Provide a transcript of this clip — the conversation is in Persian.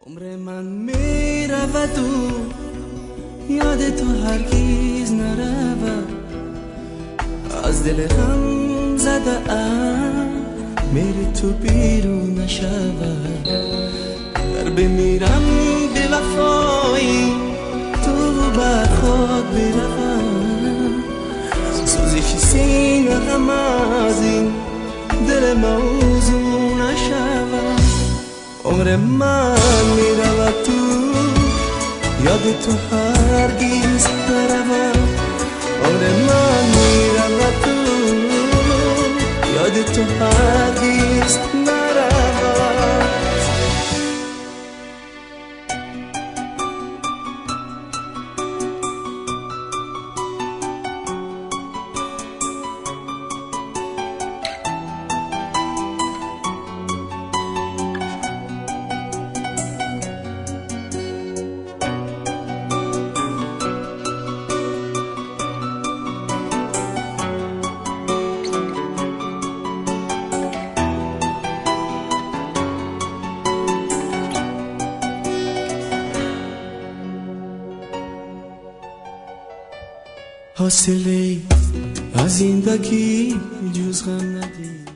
عمر من میرود و یاد تو هرگز نرود. از دل غم زده ام میری تو بیرون نشود. در بمیرم به وفایی تو بر خود بروم. سوزش سینه غم از این دل موضوع نشود. عمر من میرود تو یاد تو هرگز نرود. عمر من میرود تو یاد تو هرگز نرود. حاصلی از زندگی جز غم ندید.